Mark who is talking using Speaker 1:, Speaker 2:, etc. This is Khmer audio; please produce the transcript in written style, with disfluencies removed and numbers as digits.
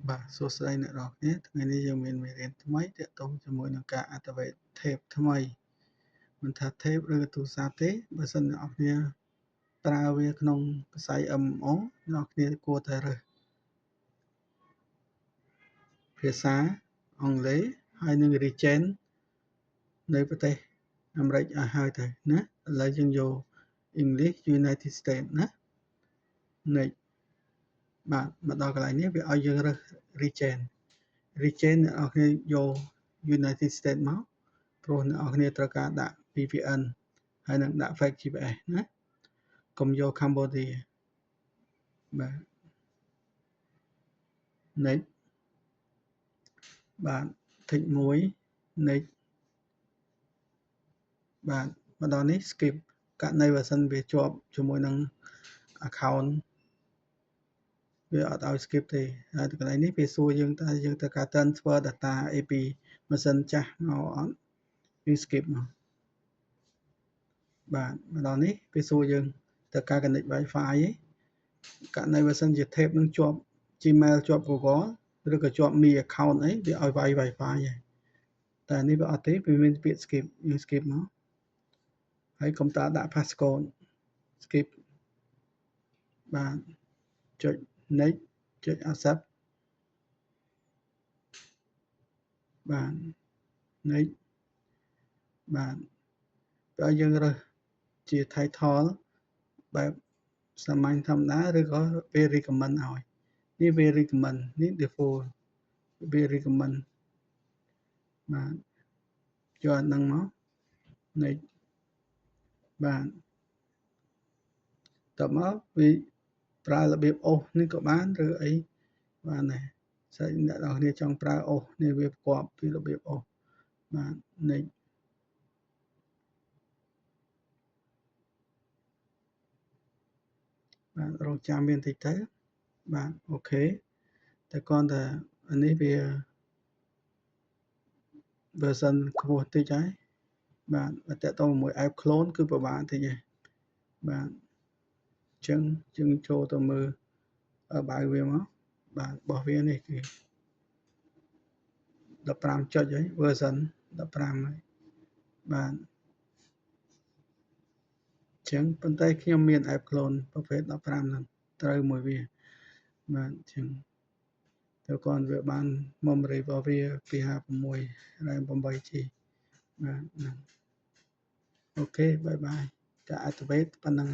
Speaker 1: បាទសួស្តីអ្នកនរគ្នាថ្ងៃនេះយើងមានមេរៀនថ្មីទាក់ទងជាមួយនឹងការអត្ថបទ tape ថ្មីមិនថា tape ឬទូរស័ព្ទទេបើសិនអ្នកនរគ្នាប្រើវាក្នុងវិស័យ MMO អ្នកនរគ្នាគួរតែរើសភាសាអង់គ្លេសហើយនឹង region នៅប្រទេសអាមេរិកឲ្យហើយទៅណាឥឡូវយើងយក English United States ណានេះបាទមកដល់កន្លែងនេះវាឲ្យយើងរើស region អ្នកនរគ្នាយក United States មកព្រោះអ្នកនរគ្នាត្រូវការដាក់ VPN ហើយនឹងដាក់ fake GPS ណាកុំយក Cambodia បាទ next បាទ tick 1 next បាទមកដល់នេះ skip ករណីបើសិនវាជាប់ជាមួយនឹង account វាអត់ឲ្យ skip ទេហើយកន្លែងនេះវាសួរយើងតើយើងត្រូវការ transfer data អីពីម៉ាស៊ីនចាស់មកអត់យើង skip មកបាទមកដល់នេះវាសួរយើងត្រូវការ connect Wi-Fi ឯងករណីបើសិនជា tape នឹងជាប់ Gmail ជាប់ Google ឬក៏ជាប់ Mi account អីវាឲ្យ Wi-Fi ឯងតែនេះវាអត់ទេវាមានពាក្យ skip យើង skip មកហើយកុំព្យូទ័រដាក់ passcode skip បាទចុច next ចុច accept បាទ next បាទបើយើងរើសជា title បែបសាមញ្ញធម្មតាឬក៏វា recommend ឲ្យនេះវា recommend នេះ default វា recommend បាទយកអាហ្នឹងមក next បាទតមកវាប្រើរបៀបអូសនេះក៏បានឬអីបានដែរស្អីអ្នកនរគ្នាចង់ប្រើអូសនេះវាប្រកបពីរបៀបអូសបាទ next បាទរងចាំមានតិចទៅបាទអូខេតែគ្រាន់តែអានេះវា version ខ្ពស់តិចហើយបាទបើតើតមួយ app clone គឺពិបាកតិចហើយបាទអញ្ចឹងយើងចូលទៅមើលបើវាមកបាទរបស់វានេះគឺ15ចុចហើយ version 15ហើយបាទអញ្ចឹងប៉ុន្តែខ្ញុំមាន app clone ប្រភេទ15ហ្នឹងត្រូវមួយវាបាទអញ្ចឹងតែគាត់វាបាន memory របស់វា256 RAM 8GB បាទហ្នឹងអូខេបាយបាយការ activate ប៉ុណ្ណឹង